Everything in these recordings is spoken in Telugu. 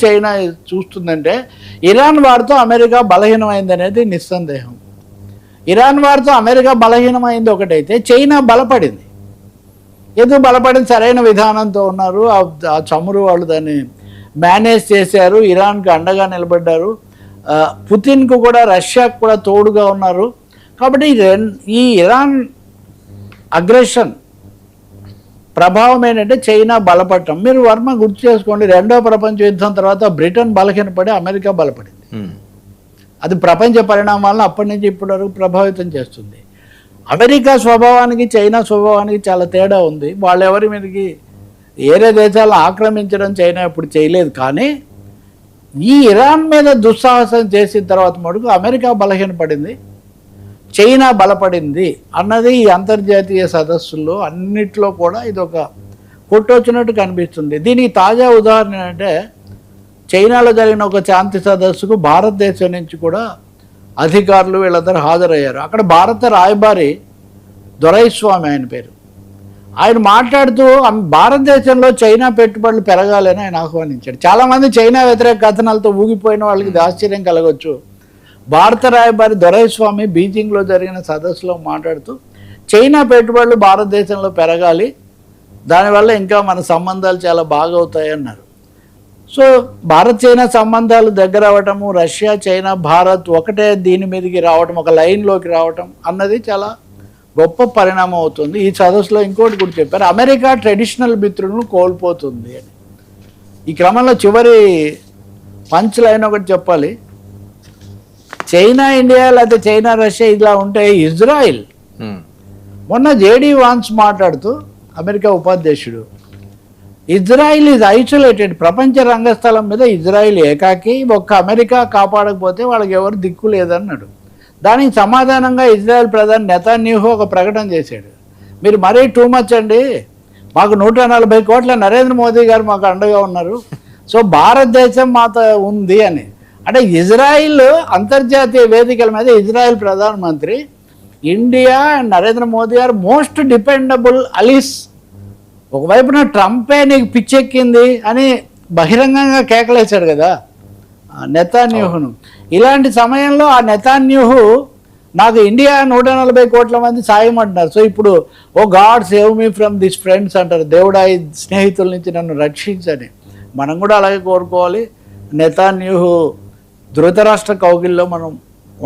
చైనా చూస్తుందంటే ఇరాన్ వారితో అమెరికా బలహీనమైంది అనేది నిస్సందేహం. ఇరాన్ వారితో అమెరికా బలహీనమైంది ఒకటైతే చైనా బలపడింది. ఎందుకు బలపడింది? సరైన విధానంతో ఉన్నారు. ఆ చమురు వాళ్ళు దాన్ని మేనేజ్ చేశారు. ఇరాన్కి అండగా నిలబడ్డారు. పుతిన్కు కూడా రష్యాకు కూడా తోడుగా ఉన్నారు. కాబట్టి ఈ ఇరాన్ అగ్రెషన్ ప్రభావం ఏంటంటే చైనా బలపడటం. మీరు వర్మ గుర్తు చేసుకోండి, రెండవ ప్రపంచ యుద్ధం తర్వాత బ్రిటన్ బలహీనపడి అమెరికా బలపడింది. అది ప్రపంచ పరిణామాలను అప్పటి నుంచి ఇప్పటి వరకు ప్రభావితం చేస్తుంది. అమెరికా స్వభావానికి చైనా స్వభావానికి చాలా తేడా ఉంది. వాళ్ళు ఎవరి మీదకి ఏరే దేశాలను ఆక్రమించడం చైనా ఇప్పుడు చేయలేదు. కానీ ఈ ఇరాన్ మీద దుస్సాహసం చేసిన తర్వాత మటుకు అమెరికా బలహీనపడింది, చైనా బలపడింది అన్నది ఈ అంతర్జాతీయ సదస్సుల్లో అన్నిట్లో కూడా ఇది ఒక కొట్టొచ్చినట్టు కనిపిస్తుంది. దీనికి తాజా ఉదాహరణ ఏంటంటే చైనాలో జరిగిన ఒక శాంతి సదస్సుకు భారతదేశం నుంచి కూడా అధికారులు వీళ్ళందరూ హాజరయ్యారు. అక్కడ భారత రాయబారి దొరైస్వామి ఆయన పేరు. ఆయన మాట్లాడుతూ భారతదేశంలో చైనా పెట్టుబడులు పెరగాలని ఆయన ఆహ్వానించాడు. చాలామంది చైనా వ్యతిరేక కథనాలతో ఊగిపోయిన వాళ్ళకి ఆశ్చర్యం కలగవచ్చు. భారత రాయబారి దొరైస్వామి బీజింగ్లో జరిగిన సదస్సులో మాట్లాడుతూ చైనా పెట్టుబడులు భారతదేశంలో పెరగాలి, దానివల్ల ఇంకా మన సంబంధాలు చాలా బాగా అవుతాయి అన్నారు. సో భారత్ చైనా సంబంధాలు దగ్గర అవ్వటము, రష్యా చైనా భారత్ ఒకటే దీని మీదకి రావటం, ఒక లైన్లోకి రావటం అన్నది చాలా గొప్ప పరిణామం అవుతుంది. ఈ సదస్సులో ఇంకోటి కూడా చెప్పారు, అమెరికా ట్రెడిషనల్ మిత్రులను కోల్పోతుంది అని. ఈ క్రమంలో చివరి పంచ్ లైన్ ఒకటి చెప్పాలి, చైనా ఇండియా లేకపోతే చైనా రష్యా ఇలా ఉంటే ఇజ్రాయిల్ మొన్న జేడీ వాన్స్ మాట్లాడుతూ అమెరికా ఉపాధ్యక్షుడు, ఇజ్రాయిల్ ఈజ్ ఐసోలేటెడ్, ప్రపంచ రంగస్థలం మీద ఇజ్రాయిల్ ఏకాకి, ఒక్క అమెరికా కాపాడకపోతే వాళ్ళకి ఎవరు దిక్కు లేదన్నాడు. దానికి సమాధానంగా ఇజ్రాయెల్ ప్రధాని నెతన్యాహు ఒక ప్రకటన చేశాడు, మీరు మరీ టూ మచ్ అండి, మాకు 140 కోట్ల నరేంద్ర మోదీ గారు మాకు అండగా ఉన్నారు, సో భారతదేశం మాతో ఉంది అని. అంటే ఇజ్రాయిల్ అంతర్జాతీయ వేదికల మీద ఇజ్రాయిల్ ప్రధానమంత్రి ఇండియా అండ్ నరేంద్ర మోదీ గారు మోస్ట్ డిపెండబుల్ అలీస్, ఒకవైపున ట్రంపే నీకు పిచ్చెక్కింది అని బహిరంగంగా కేకలేశాడు కదా నెతన్యాహును. ఇలాంటి సమయంలో ఆ నెతన్యాహు నాకు ఇండియా 140 కోట్ల మంది సాయం అంటున్నారు. సో ఇప్పుడు oh god save me from this friends అంటారు, దేవుడా ఈ స్నేహితుల నుంచి నన్ను రక్షించని. మనం కూడా అలాగే కోరుకోవాలి, నెతన్యాహు ధృతరాష్ట్ర కౌగిల్లో మనం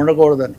ఉండకూడదని.